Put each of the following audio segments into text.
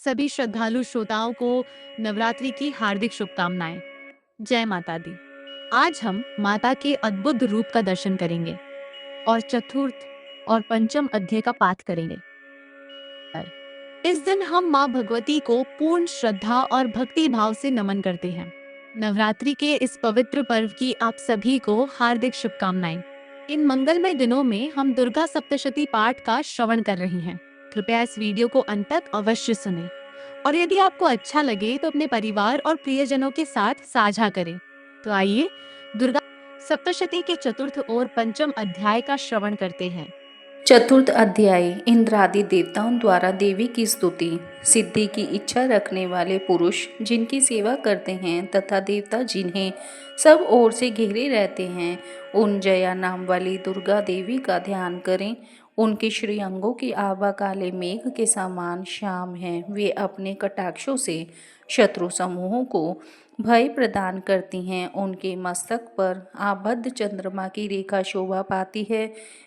सभी श्रद्धालु श्रोताओं को नवरात्रि की हार्दिक शुभकामनाएं। जय माता दी। आज हम माता के अद्भुत रूप का दर्शन करेंगे और चतुर्थ और पंचम अध्याय का पाठ करेंगे। इस दिन हम माँ भगवती को पूर्ण श्रद्धा और भक्ति भाव से नमन करते हैं। नवरात्रि के इस पवित्र पर्व की आप सभी को हार्दिक शुभकामनाएं। इन मंगलमय दिनों में हम दुर्गा सप्तशती पाठ का श्रवण कर रहे हैं। कृपया इस वीडियो को अंत तक अवश्य सुनें और यदि आपको अच्छा लगे तो अपने परिवार और प्रियजनों के साथ साझा करें। तो आइए दुर्गा सप्तशती के चतुर्थ और पंचम अध्याय का श्रवण करते हैं। चतुर्थ अध्याय इंद्रादि देवताओं द्वारा देवी की स्तुति। सिद्धि की इच्छा रखने वाले पुरुष जिनकी सेवा करते हैं तथा देवता जिन्हें सब ओर से घेरे रहते हैं, उन जया नाम वाली दुर्गा देवी का ध्यान करें। उनके श्रीअंगों की आभा काले मेघ के समान श्याम है। वे अपने कटाक्षों से शत्रु समूहों को भय प्रदान करती हैं। उनके मस्तक पर आबद्ध चंद्रमा की रेखा शोभा पाती है।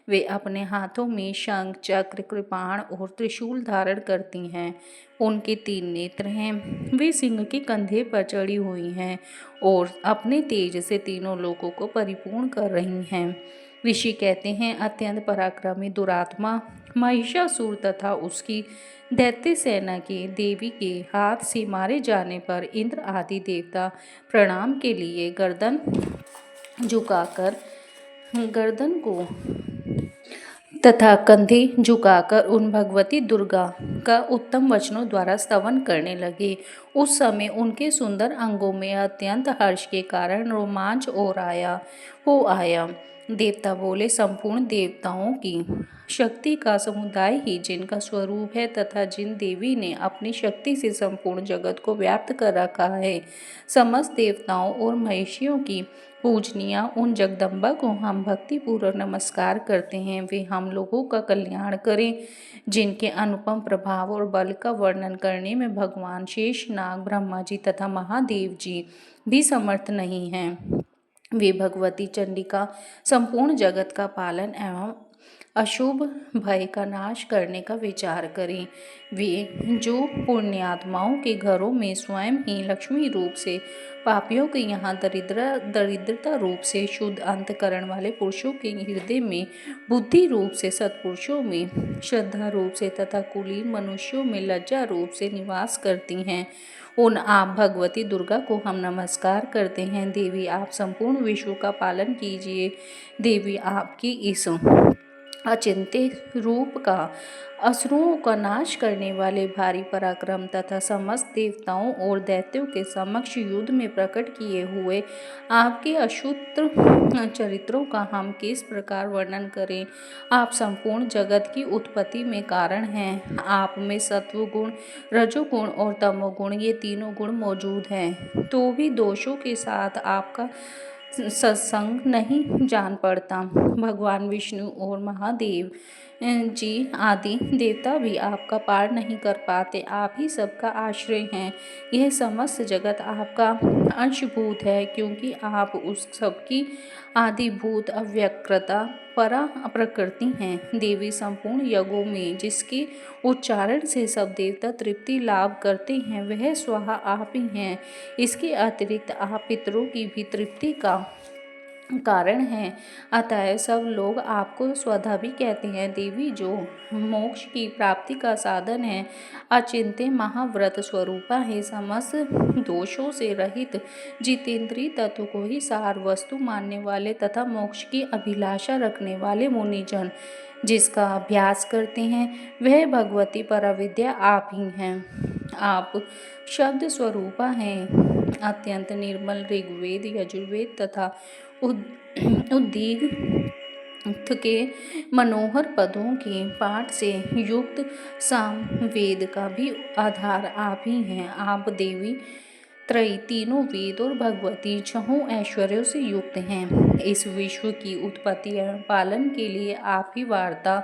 वे अपने हाथों में शंख, चक्र, कृपाण और त्रिशूल धारण करती हैं। उनके 3 नेत्र हैं। वे सिंह के कंधे पर चढ़ी हुई हैं और अपने तेज से तीनों लोगों को परिपूर्ण कर रही हैं। ऋषि कहते हैं, अत्यंत पराक्रमी दुरात्मा महिषासुर तथा उसकी दैत्य सेना के देवी के हाथ से मारे जाने पर इंद्र आदि देवता प्रणाम के लिए गर्दन झुकाकर गर्दन को तथा कंधे झुकाकर उन भगवती दुर्गा का उत्तम वचनों द्वारा स्तवन करने लगे। उस समय उनके सुंदर अंगों में अत्यंत हर्ष के कारण रोमांच और आया। देवता बोले, संपूर्ण देवताओं की शक्ति का समुदाय ही जिनका स्वरूप है तथा जिन देवी ने अपनी शक्ति से संपूर्ण जगत को व्याप्त कर रखा है, समस्त देवताओं और महिषियों की पूजनिया उन जगदम्बा को हम भक्तिपूर्वक नमस्कार करते हैं। वे हम लोगों का कल्याण करें। जिनके अनुपम प्रभाव और बल का वर्णन करने में भगवान शेषनाग, ब्रह्मा जी तथा महादेव जी भी समर्थ नहीं हैं। वे भगवती चंडिका संपूर्ण जगत का पालन एवं अशुभ भय का नाश करने का विचार करें। वे जो पुण्यात्माओं के घरों में स्वयं ही लक्ष्मी रूप से, पापियों के यहाँ दरिद्रता रूप से, शुद्ध अंतकरण वाले पुरुषों के हृदय में बुद्धि रूप से, सत्पुरुषों में श्रद्धा रूप से तथा कुलीन मनुष्यों में लज्जा रूप से निवास करती हैं, उन आप भगवती दुर्गा को हम नमस्कार करते हैं। देवी, आप संपूर्ण विश्व का पालन कीजिए। देवी, आपकी इस अचिंत्य रूप का असुरों का नाश करने वाले भारी पराक्रम तथा समस्त देवताओं और दैत्यों के समक्ष युद्ध में प्रकट किए हुए आपके अशुद्ध चरित्रों का हम किस प्रकार वर्णन करें। आप संपूर्ण जगत की उत्पत्ति में कारण हैं। आप में सत्व गुण, रजोगुण और तमोगुण, ये तीनों गुण मौजूद हैं, तो भी दोषों के साथ आपका सत्संग नहीं जान पड़ता। भगवान विष्णु और महादेव जी आदि देवता भी आपका पार नहीं कर पाते। आप ही सबका आश्रय हैं। यह समस्त जगत आपका अंशभूत है, क्योंकि आप उस सबकी आदिभूत अव्यक्रता परा प्रकृति हैं। देवी, संपूर्ण यज्ञों में जिसके उच्चारण से सब देवता तृप्ति लाभ करते हैं, वह स्वाहा आप ही हैं। इसके अतिरिक्त आप पितरों की भी तृप्ति का कारण है। अतः सब लोग आपको स्वधा भी कहते हैं। देवी, जो मोक्ष की प्राप्ति का साधन है, अचिंत्य महाव्रत स्वरूपा है, समस्त दोषों से रहित जितेंद्रिय तत्व को ही सार वस्तु मानने वाले तथा मोक्ष की अभिलाषा रखने वाले मुनिजन जिसका अभ्यास करते हैं, वह भगवती पराविद्या आप ही हैं। आप शब्द स्वरूपा हैं। अत्यंत निर्मल ऋग्वेद, यजुर्वेद तथा उद्गीत के मनोहर पदों के पाठ से युक्त सामवेद का भी आधार आप ही हैं। आप देवी त्रयी, तीनों वेद और भगवती छहों ऐश्वर्यों से युक्त हैं। इस विश्व की उत्पत्ति एवं पालन के लिए आप ही वार्ता,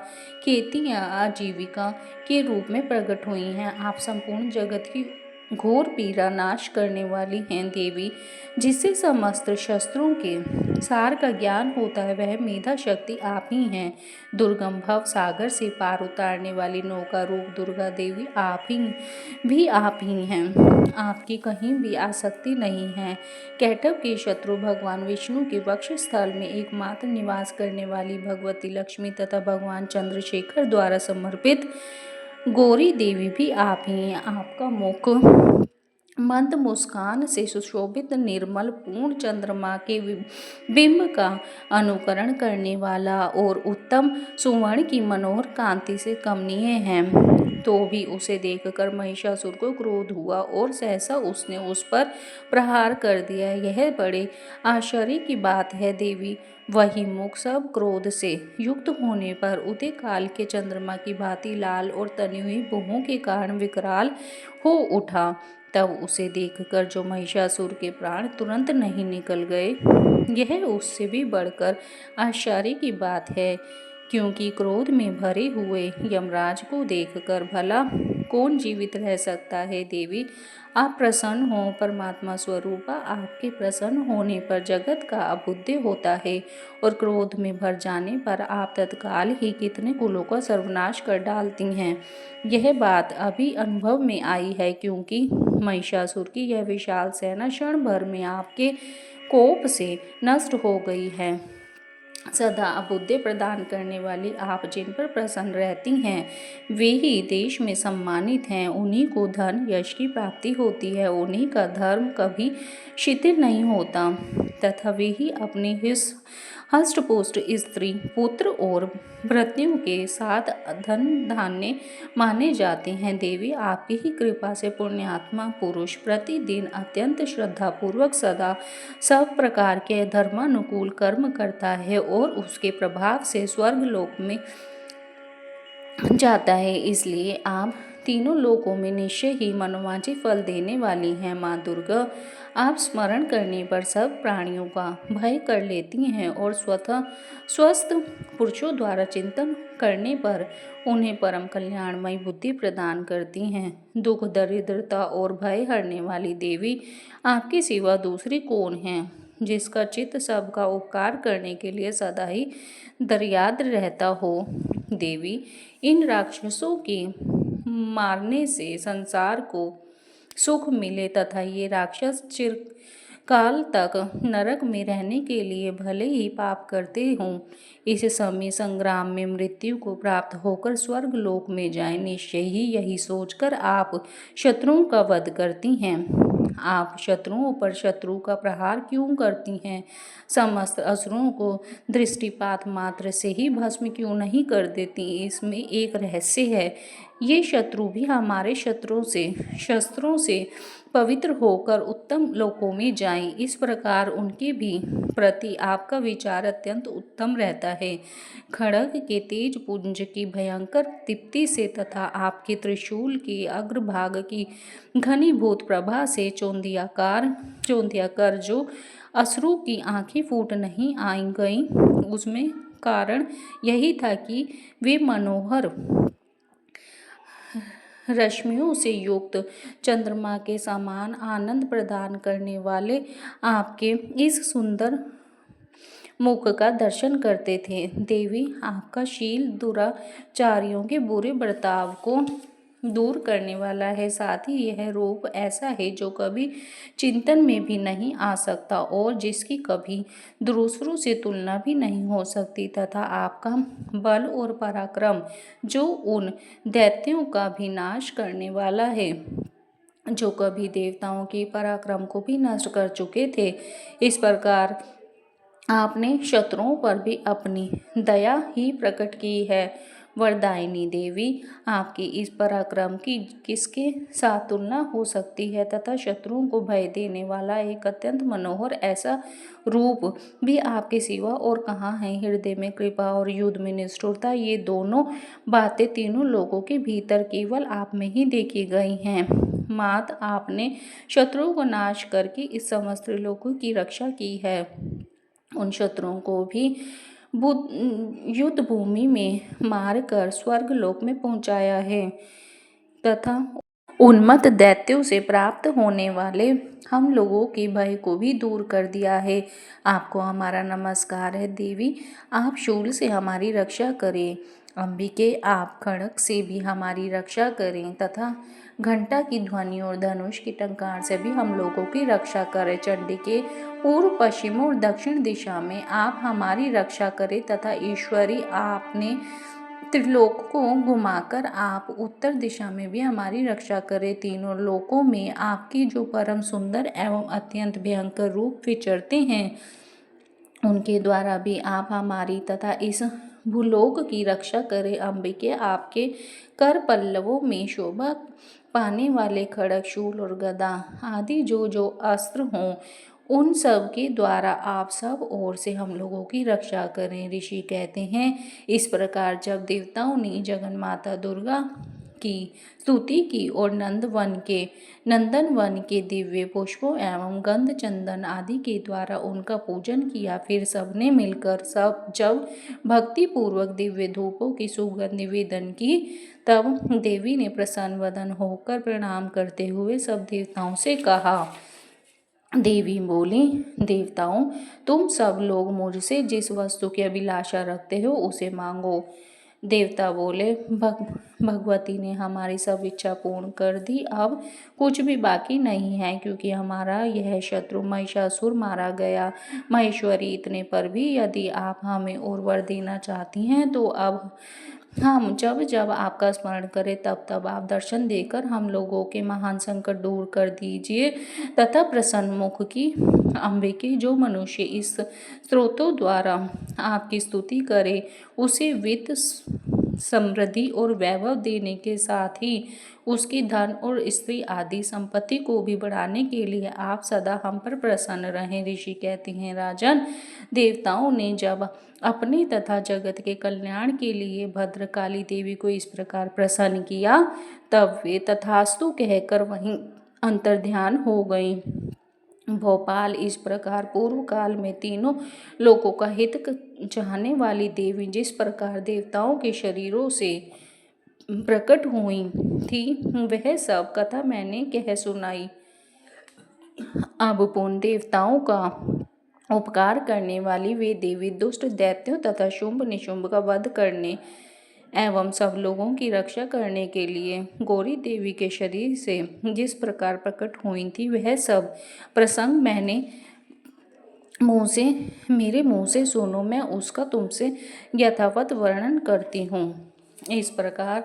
खेती या आजीविका के रूप में प्रकट हुई हैं। आप संपूर्ण जगत की घोर पीड़ा नाश करने वाली हैं देवी, जिससे समस्त शस्त्रों के सार का ज्ञान होता है, वह मेधा शक्ति आप ही हैं। दुर्गम भव सागर से पार उतारने वाली नौका रूप दुर्गा देवी आप ही हैं। आपकी कहीं भी आसक्ति नहीं है। कैटभ के शत्रु भगवान विष्णु के वक्षस्थल में एकमात्र निवास करने वाली भगवती लक्ष्मी तथा भगवान चंद्रशेखर द्वारा समर्पित गौरी देवी भी आप ही हैं। आपका मुख मंद मुस्कान से सुशोभित निर्मल पूर्ण चंद्रमा के बिंब का अनुकरण करने वाला और उत्तम सुवर्ण की मनोहर कांति से कमनीय है। तो भी उसे देखकर महिषासुर को क्रोध हुआ और सहसा उसने उस पर प्रहार कर दिया। यह बड़े आश्चर्य की बात है देवी। वही मुख सब क्रोध से युक्त होने पर उदय काल के चंद्रमा की भांति लाल और तनी हुई भुवों के कारण विकराल हो उठा। तब उसे देखकर जो महिषासुर के प्राण तुरंत नहीं निकल गए, यह उससे भी बढ़कर आश्चर्य की बात है, क्योंकि क्रोध में भरे हुए यमराज को देखकर भला कौन जीवित रह सकता है। देवी, आप प्रसन्न हो। परमात्मा स्वरूपा आपके प्रसन्न होने पर जगत का अभुद्य होता है और क्रोध में भर जाने पर आप तत्काल ही कितने कुलों का सर्वनाश कर डालती हैं। यह बात अभी अनुभव में आई है, क्योंकि महिषासुर की यह विशाल सेना क्षण भर में आपके कोप से नष्ट हो गई है। सदा अभुद्य प्रदान करने वाली आप जिन पर प्रसन्न रहती हैं, वे ही देश में सम्मानित हैं। उन्हीं को धन यश की प्राप्ति होती है, उन्हीं का धर्म कभी शिथिल नहीं होता तथा वे ही अपनी हष्टपुष्ट स्त्री पुत्र और भृत्यों के साथ धन धान्य माने जाते हैं। देवी, आपकी ही कृपा से पुण्यात्मा पुरुष प्रतिदिन अत्यंत श्रद्धापूर्वक सदा सब प्रकार के धर्मानुकूल कर्म करता है और उसके प्रभाव से स्वर्ग लोक में जाता है। इसलिए आप तीनों लोकों में निश्चय ही मनोवांछित फल देने वाली हैं। माँ दुर्गा, आप स्मरण करने पर सब प्राणियों का भय कर लेती हैं और स्वतः स्वस्थ पुरुषों द्वारा चिंतन करने पर उन्हें परम कल्याणमयी बुद्धि प्रदान करती हैं। दुख दरिद्रता और भय हरने वाली देवी, आपके सिवा दूसरी कौन है जिसका चित्त सबका उपकार करने के लिए सदा ही दर्याद रहता हो। देवी, इन राक्षसों के मारने से संसार को सुख मिले तथा ये राक्षस चिरकाल तक नरक में रहने के लिए भले ही पाप करते हों, इस समय संग्राम में मृत्यु को प्राप्त होकर स्वर्ग लोक में जाएं। निश्चय ही यही सोचकर आप शत्रुओं का वध करती हैं। आप शत्रुओं पर शत्रु का प्रहार क्यों करती हैं? समस्त असुरों को दृष्टिपात मात्र से ही भस्म क्यों नहीं कर देती? इसमें एक रहस्य है। ये शत्रु भी हमारे शस्त्रों से पवित्र होकर उत्तम लोकों में जाएं। इस प्रकार उनके भी प्रति आपका विचार अत्यंत उत्तम रहता है। खड्ग के तेज पुंज की भयंकर दीप्ति से तथा आपके त्रिशूल के अग्रभाग की घनीभूत प्रभा से चौंधियाकर जो असुरों की आंखें फूट नहीं आई गईं, उसमें कारण यही था कि वे मनोहर रश्मियों से युक्त चंद्रमा के समान आनंद प्रदान करने वाले आपके इस सुंदर मुख का दर्शन करते थे। देवी, आपका शील दुराचारियों के बुरे बर्ताव को दूर करने वाला है। साथ ही यह रूप ऐसा है जो कभी चिंतन में भी नहीं आ सकता और जिसकी कभी दूसरों से तुलना भी नहीं हो सकती, तथा आपका बल और पराक्रम जो उन दैत्यों का भी नाश करने वाला है जो कभी देवताओं के पराक्रम को भी नष्ट कर चुके थे। इस प्रकार आपने शत्रुओं पर भी अपनी दया ही प्रकट की है। वरदायिनी देवी, आपकी इस पराक्रम की किसके साथ तुलना हो सकती है तथा शत्रुओं को भय देने वाला एक अत्यंत मनोहर ऐसा रूप भी आपके सिवा और कहाँ है। हृदय में कृपा और युद्ध में निष्ठुरता, ये दोनों बातें तीनों लोगों के भीतर केवल आप में ही देखी गई हैं। मात, आपने शत्रुओं को नाश करके इस समस्त लोगों की रक्षा की है। उन शत्रुओं को भी युद्ध भूमि में मारकर स्वर्ग लोक में पहुंचाया है तथा उन्मत्त दैत्यों से प्राप्त होने वाले हम लोगों के भय को भी दूर कर दिया है। आपको हमारा नमस्कार है देवी। आप शूल से हमारी रक्षा करें। अंबिके, आप खड़ग से भी हमारी रक्षा करें तथा घंटा की ध्वनि और धनुष की टंकार से भी हम लोगों की रक्षा करें। चंडिके, पूर्व, पश्चिम और दक्षिण दिशा में आप हमारी रक्षा करें तथा ईश्वरी, आपने त्रिलोक को घुमाकर आप उत्तर दिशा में भी हमारी रक्षा करें। तीनों लोकों में आपकी जो परम सुंदर एवं अत्यंत भयंकर रूप विचरते हैं, उनके द्वारा भी आप हमारी तथा इस भूलोक की रक्षा करें। अंबिके, आपके कर पल्लवों में शोभा पाने वाले खड़ग, शूल और गदा आदि जो जो अस्त्र हों, उन सब के द्वारा आप सब ओर से हम लोगों की रक्षा करें। ऋषि कहते हैं, इस प्रकार जब देवताओं ने जगन माता दुर्गा की स्तुति की और नंदन वन के दिव्य पुष्पों एवं गंध चंदन आदि के द्वारा उनका पूजन किया, फिर सबने मिलकर जब भक्ति पूर्वक दिव्य धूपों की सुगंध निवेदन की, तब देवी ने प्रसन्न वदन होकर प्रणाम करते हुए सब देवताओं से कहा। देवी बोली, देवताओं, तुम सब लोग मुझसे जिस वस्तु की अभिलाषा रखते हो उसे मांगो। देवता बोले, भगवती ने हमारी सब इच्छा पूर्ण कर दी। अब कुछ भी बाकी नहीं है, क्योंकि हमारा यह शत्रु महिषासुर मारा गया। महेश्वरी, इतने पर भी यदि आप हमें और वर देना चाहती हैं तो अब हम जब जब आपका स्मरण करें तब तब आप दर्शन देकर हम लोगों के महान संकट दूर कर दीजिए तथा प्रसन्न मुख की अंबिके, जो मनुष्य इस स्रोतों द्वारा आपकी स्तुति करे उसे वित्त, समृद्धि और वैभव देने के साथ ही उसकी धन और स्त्री आदि संपत्ति को भी बढ़ाने के लिए आप सदा हम पर प्रसन्न रहें। ऋषि कहते हैं, राजन, देवताओं ने जब अपने तथा जगत के कल्याण के लिए भद्रकाली देवी को इस प्रकार प्रसन्न किया, तब वे तथास्तु कहकर वहीं अंतर्ध्यान हो गई। भोपाल, इस प्रकार पूर्व काल में तीनों लोकों का हित चाहने वाली देवी जिस प्रकार देवताओं के शरीरों से प्रकट हुई थी, वह सब कथा मैंने कह सुनाई। अब पुण्य देवताओं का उपकार करने वाली वे देवी दुष्ट दैत्यों तथा शुंभ निशुंभ का वध करने एवं सब लोगों की रक्षा करने के लिए गौरी देवी के शरीर से जिस प्रकार प्रकट हुई थी, वह सब प्रसंग मेरे मुंह से सुनो। मैं उसका तुमसे यथावत वर्णन करती हूँ। इस प्रकार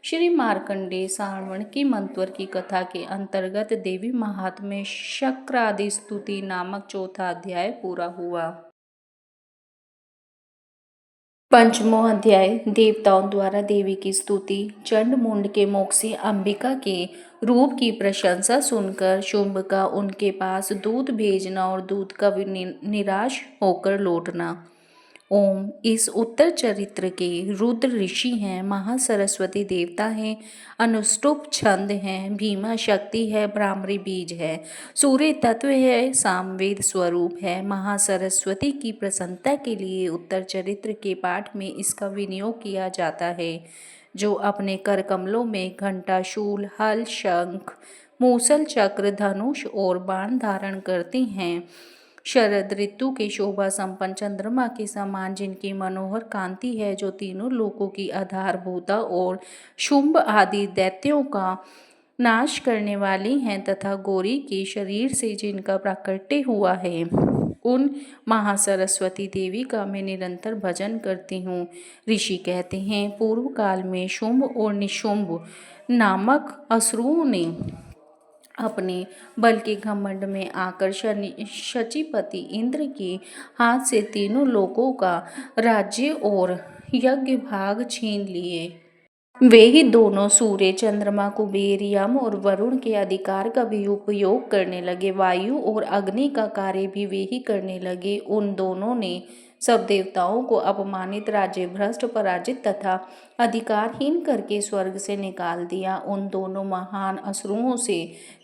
श्री मार्कंडेय सारवण की मंत्वर की कथा के अंतर्गत देवी महात्म्य शक्रादि स्तुति नामक चौथा अध्याय पूरा हुआ। पंचमो अध्याय, देवताओं द्वारा देवी की स्तुति। चंड-मुंड के मोक्षी अंबिका के रूप की प्रशंसा सुनकर शुंभ का उनके पास दूत भेजना और दूत का निराश होकर लौटना। ओम, इस उत्तर चरित्र के रुद्र ऋषि हैं, महासरस्वती देवता हैं, अनुष्टुप छंद हैं, भीमा शक्ति है, भ्रामरी बीज है, सूर्य तत्व है, सामवेद स्वरूप है। महासरस्वती की प्रसन्नता के लिए उत्तर चरित्र के पाठ में इसका विनियोग किया जाता है। जो अपने कर कमलों में घंटा, शूल, हल, शंख, मूसल, चक्र, धनुष और बाण धारण करती हैं, शरद ऋतु के शोभा संपन्न चंद्रमा के समान जिनकी मनोहर कांति है, जो तीनों लोकों की आधारभूता और शुंभ आदि दैत्यों का नाश करने वाली हैं, तथा गौरी के शरीर से जिनका प्राकट्य हुआ है, उन महासरस्वती देवी का मैं निरंतर भजन करती हूँ। ऋषि कहते हैं, पूर्व काल में शुंभ और निशुंभ नामक असुरों ने अपने बल के घमंड में आकर शचीपति इंद्र के हाथ से तीनों लोकों का राज्य और यज्ञ भाग छीन लिए। वे ही दोनों सूर्य, चंद्रमा, कुबेर, यम और वरुण के अधिकार का भी उपयोग करने लगे। वायु और अग्नि का कार्य भी वे ही करने लगे। उन दोनों ने सब देवताओं को अपमानित, राज्य भ्रष्ट, पराजित तथा अधिकारहीन करके स्वर्ग से निकाल दिया। उन दोनों महान असुरों से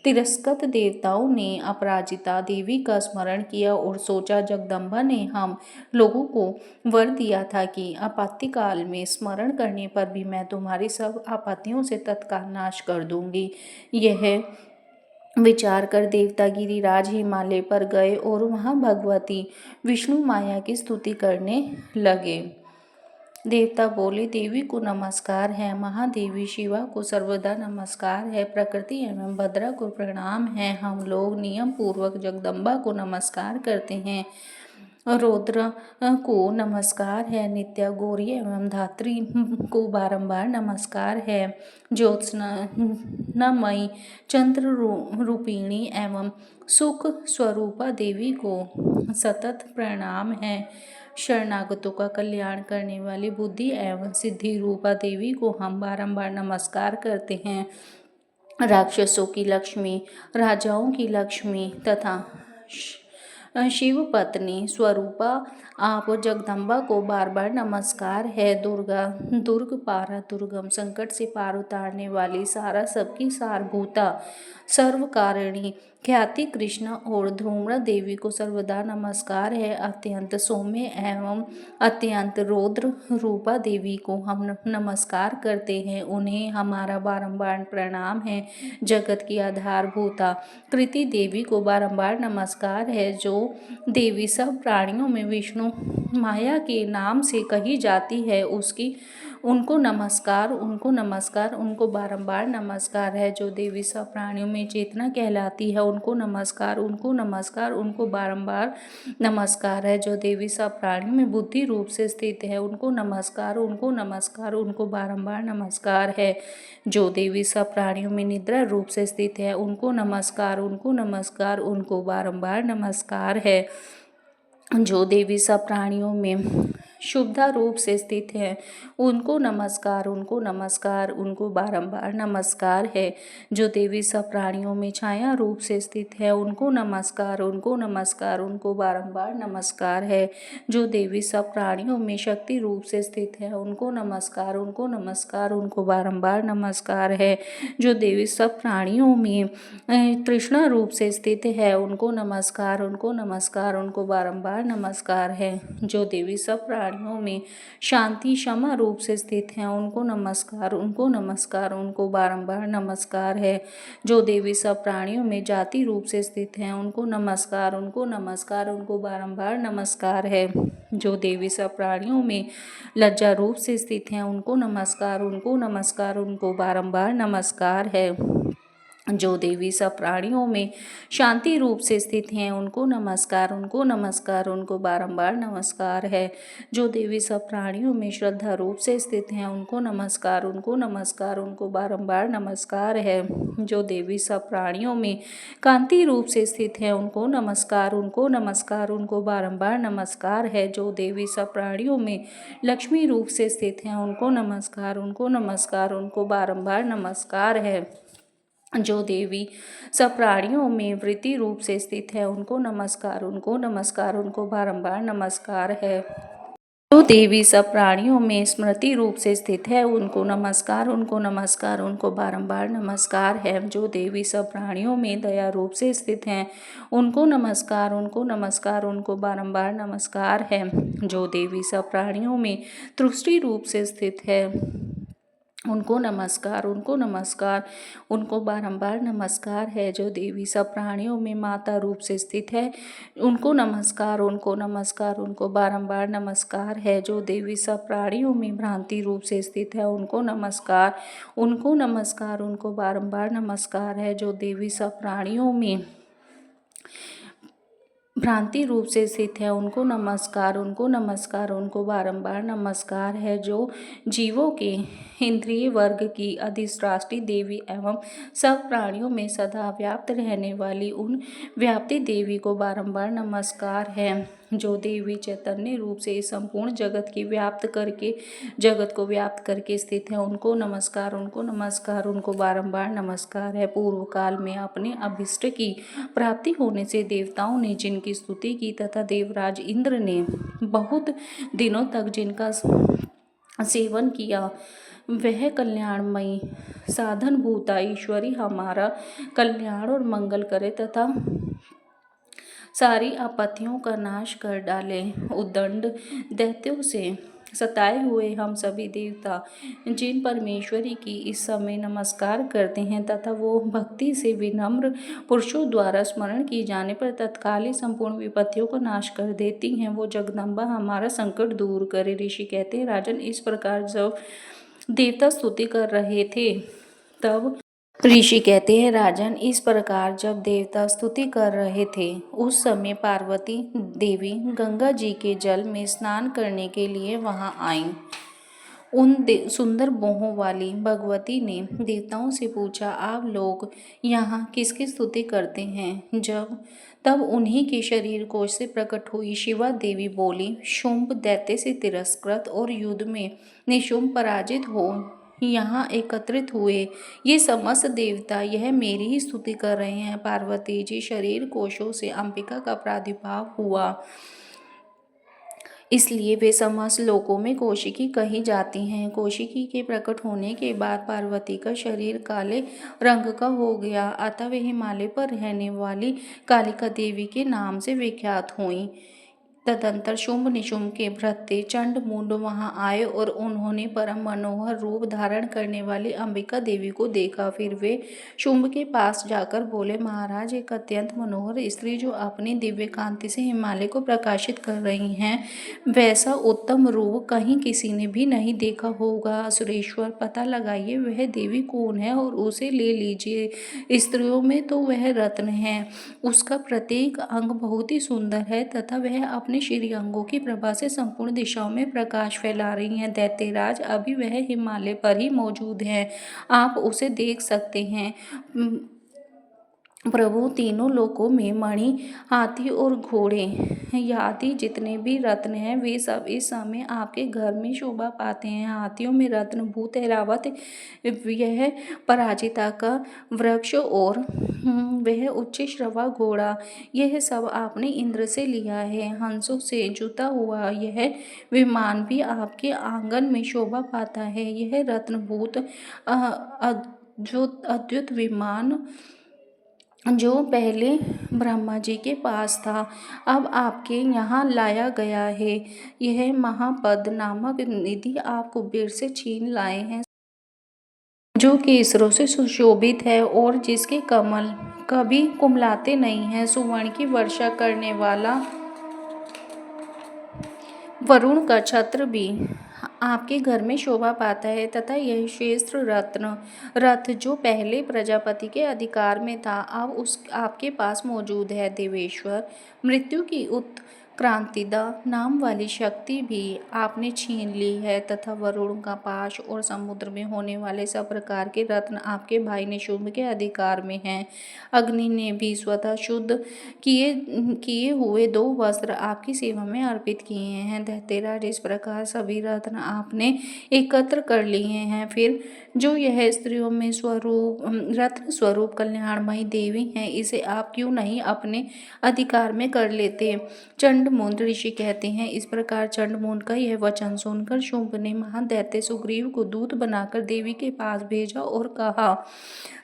तिरस्कृत देवताओं ने अपराजिता देवी का स्मरण किया और सोचा, जगदम्बा ने हम लोगों को वर दिया था कि आपत्ति काल में स्मरण करने पर भी मैं तुम्हारी सब आपत्तियों से तत्काल नाश कर दूंगी। यह विचार कर देवता गिरिराज हिमालय पर गए और वहां भगवती विष्णु माया की स्तुति करने लगे। देवता बोले, देवी को नमस्कार है, महादेवी शिवा को सर्वदा नमस्कार है, प्रकृति एवं भद्रा को प्रणाम है। हम लोग नियम पूर्वक जगदम्बा को नमस्कार करते हैं। रौद्र को नमस्कार है, नित्या गौरी एवं धात्री को बारंबार नमस्कार है, ज्योत्स्नामयी चंद्र रूपिणी एवं सुख स्वरूपा देवी को सतत प्रणाम है। शरणागतों का कल्याण करने वाली बुद्धि एवं सिद्धि रूपा देवी को हम बारंबार नमस्कार करते हैं। राक्षसों की लक्ष्मी, राजाओं की लक्ष्मी तथा शिव पत्नी स्वरूपा आप जगदम्बा को बार बार नमस्कार है। दुर्गा, दुर्ग पारा, दुर्गम, संकट से पार उतारने वाली, सारा सबकी सारभूता, सर्वकारिणी, ख्याति कृष्ण और ध्रुम्रा देवी को सर्वदा नमस्कार है। अत्यंत सौम्य एवं अत्यंत रौद्र रूपा देवी को हम नमस्कार करते हैं, उन्हें हमारा बारंबार प्रणाम है। जगत की आधारभूता कृति देवी को बारंबार नमस्कार है, जो देवी सब प्राणियों में विष्णु माया के नाम से कही जाती है, उनको नमस्कार, उनको बारंबार नमस्कार है। जो देवी सब प्राणियों में चेतना कहलाती है, उनको नमस्कार, उनको बारंबार नमस्कार है। जो देवी सब प्राणियों में बुद्धि रूप से स्थित है, उनको नमस्कार, उनको बारंबार नमस्कार है। जो देवी सब प्राणियों में निद्रा रूप से स्थित है, उनको नमस्कार, उनको बारंबार नमस्कार है। जो देवी सब प्राणियों में शुभदा रूप से स्थित है, उनको नमस्कार, उनको बारंबार नमस्कार है। जो देवी सब प्राणियों में छाया रूप से स्थित है, उनको नमस्कार, उनको बारंबार नमस्कार है। जो देवी सब प्राणियों में शक्ति रूप से स्थित है, उनको नमस्कार, उनको बारंबार नमस्कार है। जो देवी सब प्राणियों में तृष्णा रूप से स्थित है, उनको नमस्कार, उनको बारंबार नमस्कार है। जो देवी सब प्राणियों में शांति क्षमा रूप से स्थित हैं, उनको नमस्कार, उनको बारंबार नमस्कार है। जो देवी सब प्राणियों में जाति रूप से स्थित हैं, उनको नमस्कार, उनको बारंबार नमस्कार है। जो देवी सब प्राणियों में लज्जा रूप से स्थित हैं, उनको नमस्कार, उनको बारंबार नमस्कार है। जो देवी सब प्राणियों में शांति रूप से स्थित हैं, उनको नमस्कार, उनको बारंबार नमस्कार है। जो देवी सब प्राणियों में श्रद्धा रूप से स्थित हैं, उनको नमस्कार, उनको बारंबार नमस्कार है। जो देवी सब प्राणियों में कांति रूप से स्थित हैं, उनको नमस्कार, उनको बारंबार नमस्कार है। जो देवी सब प्राणियों में लक्ष्मी रूप से स्थित हैं, उनको नमस्कार, उनको बारंबार नमस्कार है। जो देवी सब प्राणियों में वृत्ति रूप से स्थित है, उनको नमस्कार, उनको बारंबार नमस्कार है। जो देवी सब प्राणियों में स्मृति रूप से स्थित है, उनको नमस्कार, उनको बारंबार नमस्कार है। जो देवी सब प्राणियों में दया रूप से स्थित हैं, उनको नमस्कार, उनको बारंबार नमस्कार है। जो देवी सब प्राणियों में तुष्टि रूप से स्थित है, उनको नमस्कार, उनको बारंबार नमस्कार है। जो देवी सब प्राणियों में माता रूप से स्थित है, उनको नमस्कार, उनको बारंबार नमस्कार है। जो देवी सब प्राणियों में भ्रांति रूप से स्थित है, उनको नमस्कार, उनको बारंबार नमस्कार है। जो देवी सब प्राणियों में भ्रांति रूप से स्थित है, उनको नमस्कार, उनको बारंबार नमस्कार है। जो जीवों के इंद्रिय वर्ग की अधिष्ठात्री देवी एवं सब प्राणियों में सदा व्याप्त रहने वाली उन व्याप्ति देवी को बारंबार नमस्कार है। जो देवी चैतन्य रूप से इस संपूर्ण जगत को व्याप्त करके स्थित है, उनको नमस्कार, उनको नमस्कार, उनको बारंबार नमस्कार है। पूर्व काल में अपने अभिष्ट की प्राप्ति होने से देवताओं ने जिनकी स्तुति की तथा देवराज इंद्र ने बहुत दिनों तक जिनका सेवन किया, वह कल्याणमयी साधन भूता ईश्वरी हमारा कल्याण और मंगल करे तथा सारी आपत्तियों का नाश कर डाले। उद्दंड दैत्यों से सताए हुए हम सभी देवता जिन परमेश्वरी की इस समय नमस्कार करते हैं तथा वो भक्ति से विनम्र पुरुषों द्वारा स्मरण की जाने पर तत्काल ही संपूर्ण विपत्तियों को नाश कर देती हैं, वो जगदम्बा हमारा संकट दूर करे। ऋषि कहते हैं, राजन, इस प्रकार जब देवता स्तुति कर रहे थे तब ऋषि कहते हैं, राजन, इस प्रकार जब देवता स्तुति कर रहे थे उस समय पार्वती देवी गंगा जी के जल में स्नान करने के लिए वहां आईं। उन सुंदर बाहों वाली भगवती ने देवताओं से पूछा, आप लोग यहाँ किसकी स्तुति करते हैं? तब उन्हीं के शरीर कोश से प्रकट हुई शिवा देवी बोली, शुंभ दैत्य से तिरस्कृत और युद्ध में निशुंभ पराजित हो यहाँ एकत्रित हुए ये समस्त देवता यह मेरी ही स्तुति कर रहे हैं। पार्वती जी शरीर कोशों से अंबिका का प्रादुर्भाव हुआ, इसलिए वे समस्त लोकों में कौशिकी कही जाती हैं। कौशिकी के प्रकट होने के बाद पार्वती का शरीर काले रंग का हो गया, अतः वे हिमालय पर रहने वाली कालिका देवी के नाम से विख्यात हुईं। तदंतर शुंभ निशुंभ के भ्राते चंड मुंड वहां आए और उन्होंने परम मनोहर रूप धारण करने वाली अंबिका देवी को देखा। फिर वे शुंभ के पास जाकर बोले, महाराज, एक अत्यंत मनोहर स्त्री जो अपनी दिव्य कांति से हिमालय को प्रकाशित कर रही हैं, वैसा उत्तम रूप कहीं किसी ने भी नहीं देखा होगा। असुरेश्वर, पता लगाइए वह देवी कौन है और उसे ले लीजिए। स्त्रियों में तो वह रत्न है, उसका प्रत्येक अंग बहुत ही सुंदर है तथा वह अपने श्री अंगों की प्रभा से संपूर्ण दिशाओं में प्रकाश फैला रही हैं। दैत्यराज, अभी वह हिमालय पर ही मौजूद है, आप उसे देख सकते हैं। प्रभु, तीनों लोकों में मणि, हाथी और घोड़े आदि जितने भी रत्न हैं वे सब इस समय आपके घर में शोभा पाते हैं। हाथियों में रत्न भूत ऐरावत, यह पराजिता का वृक्ष और वह उच्च श्रवा घोड़ा, यह सब आपने इंद्र से लिया है। हंसों से जुता हुआ यह विमान भी आपके आंगन में शोभा पाता है। यह रत्नभूत जो अद्भुत विमान जो पहले ब्रह्मा जी के पास था, अब आपके यहाँ लाया गया है। यह महापद नामक निधि आप कुबेर से छीन लाए हैं, जो केसरों से सुशोभित है और जिसके कमल कभी कुमलाते नहीं हैं। सुवर्ण की वर्षा करने वाला वरुण का छत्र भी आपके घर में शोभा पाता है तथा यह श्रेष्ठ रथ जो पहले प्रजापति के अधिकार में था, अब आपके पास मौजूद है। देवेश्वर, मृत्यु की उत्क्रांतिदा नाम वाली शक्ति भी आपने छीन ली है तथा वरुण का पाश और समुद्र में होने वाले सब प्रकार के रत्न आपके भाई निशुंभ के अधिकार में हैं। अग्नि ने भी स्वतः शुद्ध किए हुए 2 वस्त्र आपकी सेवा में अर्पित किए हैं। दैत्यराज, इस प्रकार सभी रत्न आपने एकत्र कर लिए हैं। फिर जो यह स्त्रियों में रत्न स्वरूप कल्याणमयी देवी हैं, इसे आप क्यों नहीं अपने अधिकार में कर लेते? चंडमुंड ऋषि कहते हैं, इस प्रकार चंडमुंड का यह वचन सुनकर शुंभ ने महादैत्य सुग्रीव को दूत बनाकर देवी के पास भेजा और कहा,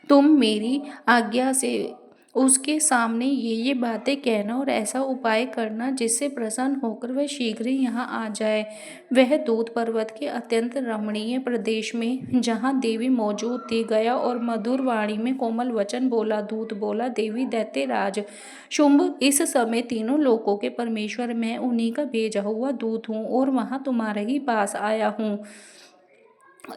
तुम मेरी आज्ञा से उसके सामने ये बातें कहना और ऐसा उपाय करना जिससे प्रसन्न होकर वह शीघ्र ही यहाँ आ जाए। वह दूत पर्वत के अत्यंत रमणीय प्रदेश में जहाँ देवी मौजूद थी गया और मधुर वाणी में कोमल वचन बोला। दूत बोला, देवी दैत्यराज शुंभ, इस समय तीनों लोकों के परमेश्वर मैं उन्हीं का भेजा हुआ दूत हूँ और वहाँ तुम्हारे ही पास आया हूँ।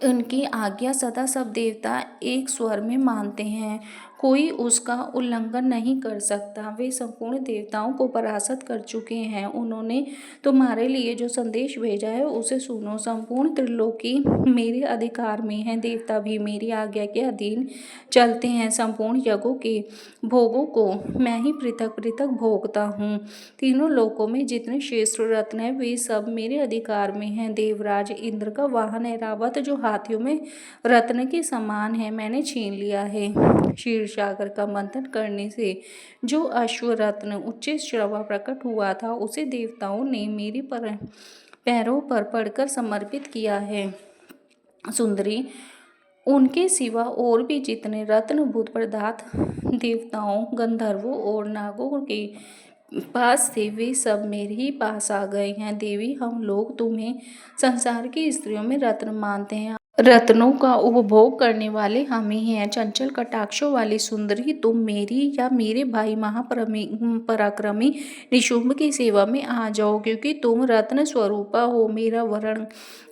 उनकी आज्ञा सदा सब देवता एक स्वर में मानते हैं। कोई उसका उल्लंघन नहीं कर सकता। वे संपूर्ण देवताओं को परास्त कर चुके हैं। उन्होंने तुम्हारे लिए जो संदेश भेजा है उसे सुनो। संपूर्ण त्रिलोकी मेरे अधिकार में है। देवता भी मेरी आज्ञा के अधीन चलते हैं। संपूर्ण यज्ञों के भोगों को मैं ही पृथक पृथक भोगता हूँ। तीनों लोकों में जितने श्रेष्ठ रत्न हैं वे सब मेरे अधिकार में हैं। देवराज इंद्र का वाहन ऐरावत जो हाथियों में रत्न के समान है मैंने छीन लिया है। क्षीर सागर का मंथन करने से जो अश्व रत्न उच्च श्रवा प्रकट हुआ था उसे देवताओं ने मेरे पैरों पर पड़कर समर्पित किया है। सुंदरी, उनके सिवा और भी जितने रत्नभूत पदार्थ देवताओं, गंधर्वों और नागों के पास थे वे सब मेरे ही पास आ गए हैं। देवी, हम लोग तुम्हें संसार की स्त्रियों में रत्न मानते हैं। रत्नों का उपभोग करने वाले हम ही हैं। चंचल कटाक्षों वाली सुंदरी, तुम मेरी या मेरे भाई पराक्रमी निशुंभ की सेवा में आ जाओ, क्योंकि तुम रत्न स्वरूपा हो। मेरा वरण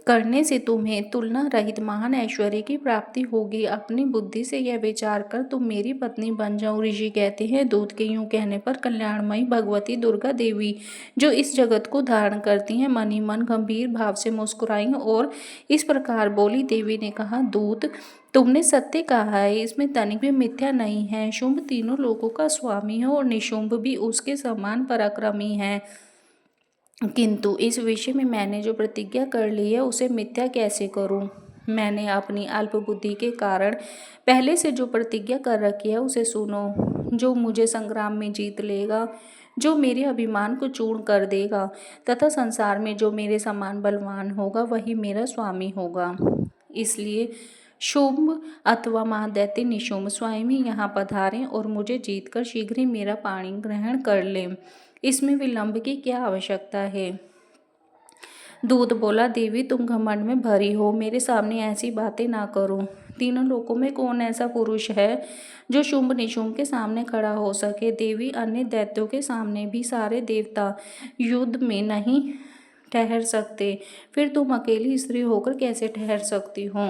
करने से तुम्हें तुलना रहित महान ऐश्वर्य की प्राप्ति होगी। अपनी बुद्धि से यह विचार कर तुम मेरी पत्नी बन जाओ। ऋषि कहते हैं, दूत के यूं कहने पर कल्याणमयी भगवती दुर्गा देवी जो इस जगत को धारण करती हैं मन ही मन गंभीर भाव से मुस्कुराई और इस प्रकार बोली। देवी ने कहा, दूत, तुमने सत्य कहा है, इसमें तनिक भी मिथ्या नहीं है। शुंभ तीनों लोगों का स्वामी है और निशुंभ भी उसके समान पराक्रमी है, किंतु इस विषय में मैंने जो प्रतिज्ञा कर ली है उसे मिथ्या कैसे करूं। मैंने अपनी अल्प बुद्धि के कारण पहले से जो प्रतिज्ञा कर रखी है उसे सुनो। जो मुझे संग्राम में जीत लेगा, जो मेरे अभिमान को चूर्ण कर देगा तथा संसार में जो मेरे समान बलवान होगा वही मेरा स्वामी होगा। इसलिए शुंभ अथवा महादैत्य निशुंभ स्वयं ही यहाँ पधारें और मुझे जीतकर शीघ्र ही मेरा पाणी ग्रहण कर लें। इसमें विलंब की क्या आवश्यकता है। दूत बोला, देवी, तुम घमंड में भरी हो, मेरे सामने ऐसी बातें ना करो। तीनों लोकों में कौन ऐसा पुरुष है जो शुंभ निशुंभ के सामने खड़ा हो सके। देवी, अन्य दैत्यों के सामने भी सारे देवता युद्ध में नहीं ठहर सकते, फिर तुम अकेली स्त्री होकर कैसे ठहर सकती हो।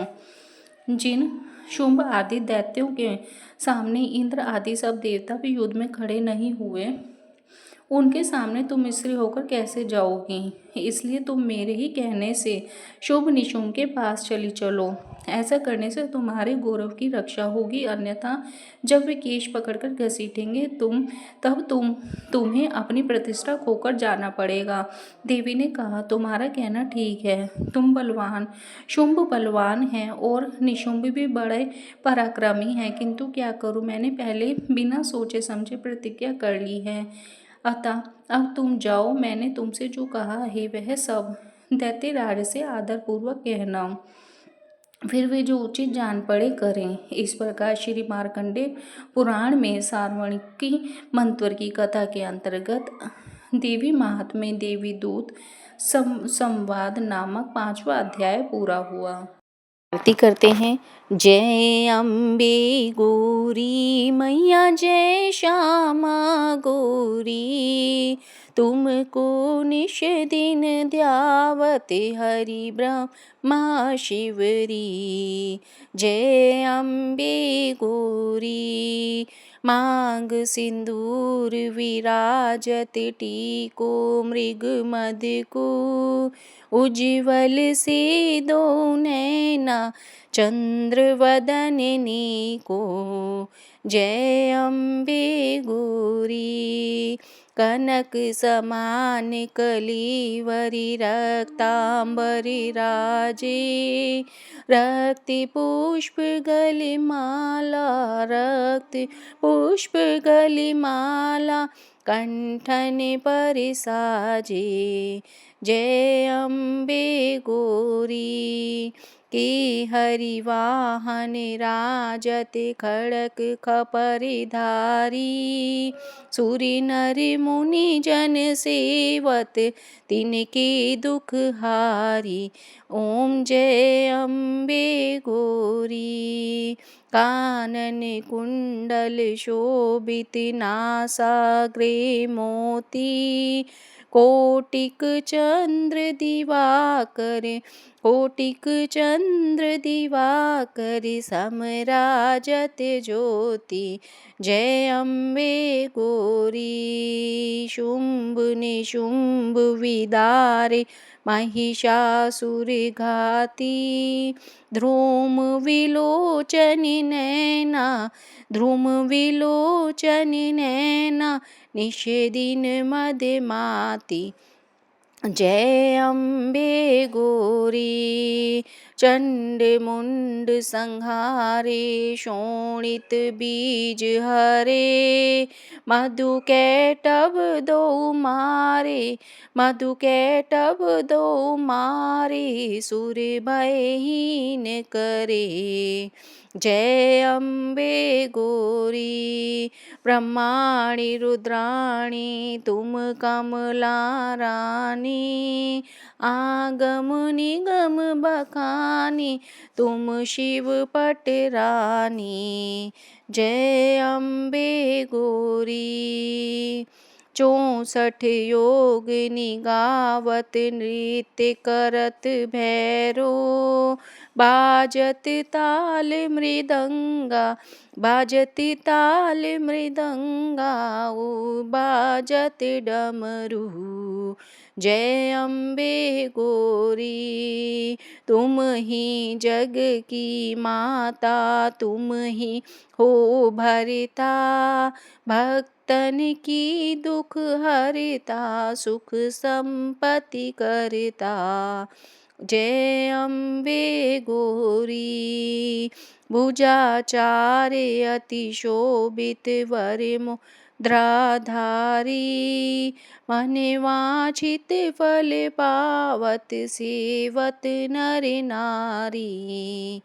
जिन शुंभ आदि दैत्यों के सामने इंद्र आदि सब देवता भी युद्ध में खड़े नहीं हुए, उनके सामने तुम स्त्री होकर कैसे जाओगी। इसलिए तुम मेरे ही कहने से शुंभ निशुंभ के पास चली चलो। ऐसा करने से तुम्हारे गौरव की रक्षा होगी, अन्यथा जब वे केश पकड़कर घसीटेंगे तब तुम्हें अपनी प्रतिष्ठा खोकर जाना पड़ेगा। देवी ने कहा, तुम्हारा कहना ठीक है। शुंभ बलवान है और निशुंभ भी बड़े पराक्रमी हैं, किंतु क्या करूं, मैंने पहले बिना सोचे समझे प्रतिज्ञा कर ली है। अतः अब तुम जाओ, मैंने तुमसे जो कहा है वह सब दैत्यराज से आदरपूर्वक कहना, फिर वे जो उचित जान पड़े करें। इस प्रकार श्री मार्कंडेय पुराण में सार्वणिकी मंत्र की कथा के अंतर्गत देवी महात्म्य देवी दूत संवाद नामक 5वां अध्याय पूरा हुआ। आरती करते हैं। जय अम्बे गौरी मैया, जय श्यामा गौरी, तुमको निश दिन ध्यावत हरि ब्रह्मा शिवरी। जय अम्बे गौरी, मांग सिंदूर विराजत टीको मृग मद को, उज्ज्वल से दो नैना चंद्र वदननी को। जय अम्बे गौरी, कनक समान कलीवरी रक्तांबरी राजे, रक्त पुष्प गलिमाला, रक्त पुष्प गलिमाला कंठन पर साजे। जय अम्बे गौरी, की हरिवाहन राजत खड़क खपरधारी, सूरि नर मुनि जन सेवत तिनके दुख हारी। ओम जय अम्बे गौरी, कानन कुंडल शोभित नासाग्रे मोती, कोटिक चंद्र दिवाकर कोटिक चंद्र दिवाकर समराजत ज्योति। जय अम्बे गौरी। शुंभ निशुंभ विदारे महिषासुर घाती। ध्रुम विलोचन नैना ध्रुम विलोचन नैना निषेदिन मदमाती। जय अम्बे गौरी। चंड मुंड संहारे शोणित बीज हरे। मधु कैटभ दो मारे मधु कैटभ दो मारे सुर भयहीन करे। जय अम्बे गौरी। ब्रह्माणि रुद्राणि तुम कमला रानी। आगम निगम बखानी तुम शिव पटरानी। जय अम्बे गौरी। 64 योग निगावत नृत्य करत भैरो। बाजत ताल मृदंगा बाजत ताल मृदंगा ओ बाजत डमरू। जय अम्बे गौरी। तुम ही जग की माता तुम ही हो भरता। भक्तन की दुख हरता सुख संपत्ति करता। जय अम्बे गौरी। भुजाचार्य अति शोभित वर मुद्राधारी। मन वांछित फल पावत सेवत नर नारी।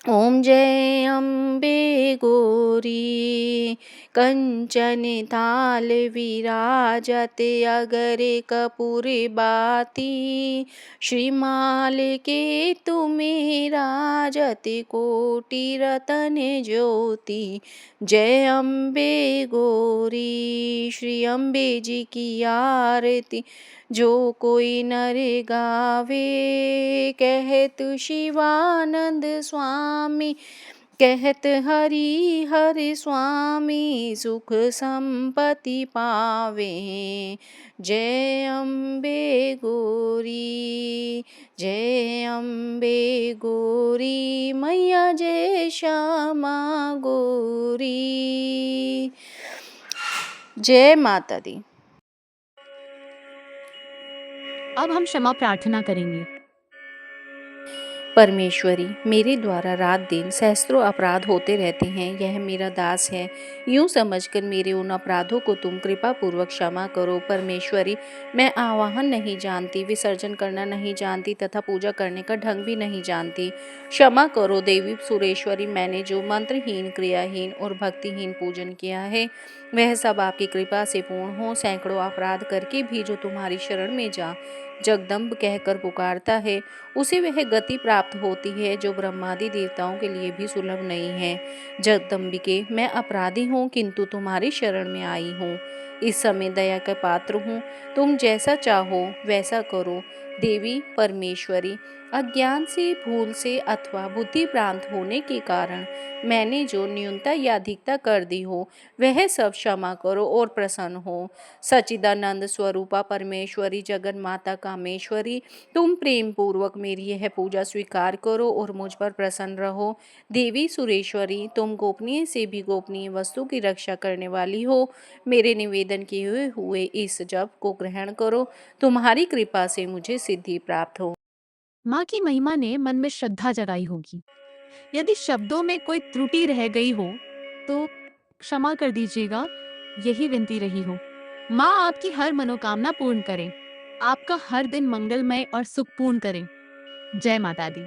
ओम जय अम्बे गौरी। कंचन थाल विराजत अगर कपूर बाती। श्रीमाल के तुम्हें राजत कोटि रतन ज्योति। जय अम्बे गौरी। श्री अम्बे जी की आरती जो कोई नर गावे। कहत शिवानंद स्वामी कहत हरि हरि स्वामी सुख संपत्ति पावे। जय अम्बे गौरी। जय अम्बे गौरी मैया जय श्यामा गौरी। जय माता दी। अब हम क्षमा प्रार्थना करेंगे। परमेश्वरी, मेरे द्वारा रात दिन सहस्त्रों अपराध होते रहते हैं, यह मेरा दास है। यूं समझकर मेरे उन अपराधों को तुम कृपा पूर्वक क्षमा करो। परमेश्वरी, मैं आवाहन नहीं जानती, विसर्जन करना नहीं जानती तथा पूजा करने का ढंग भी नहीं जानती। क्षमा करो देवी सुरेश्वरी, मैंने जो मंत्रहीन, क्रियाहीन और भक्तिहीन पूजन किया है वह सब आपकी कृपा से पूर्ण हो। सैकड़ों अपराध करके भी जो तुम्हारी शरण में जा जगदम्ब कहकर पुकारता है उसे वह गति प्राप्त होती है जो ब्रह्मादि देवताओं के लिए भी सुलभ नहीं है। जगदम्बिके, मैं अपराधी हूँ किंतु तुम्हारी शरण में आई हूँ। इस समय दया का पात्र हूँ, तुम जैसा चाहो वैसा करो। देवी परमेश्वरी, अज्ञान से, भूल से अथवा बुद्धि भ्रांत होने के कारण मैंने जो न्यूनता या अधिकता कर दी हो वह सब क्षमा करो और प्रसन्न हो। सच्चिदानंद स्वरूपा परमेश्वरी, जगन माता कामेश्वरी, तुम प्रेम पूर्वक मेरी यह पूजा स्वीकार करो और मुझ पर प्रसन्न रहो। देवी सुरेश्वरी, तुम गोपनीय से भी गोपनीय वस्तु की रक्षा करने वाली हो। मेरे निवेदन किए हुए इस जप को ग्रहण करो, तुम्हारी कृपा से मुझे सिद्धि प्राप्त हो। माँ की महिमा ने मन में श्रद्धा जगाई होगी। यदि शब्दों में कोई त्रुटि रह गई हो तो क्षमा कर दीजिएगा, यही विनती रही हो। माँ आपकी हर मनोकामना पूर्ण करें, आपका हर दिन मंगलमय और सुखपूर्ण करें। जय माता दी।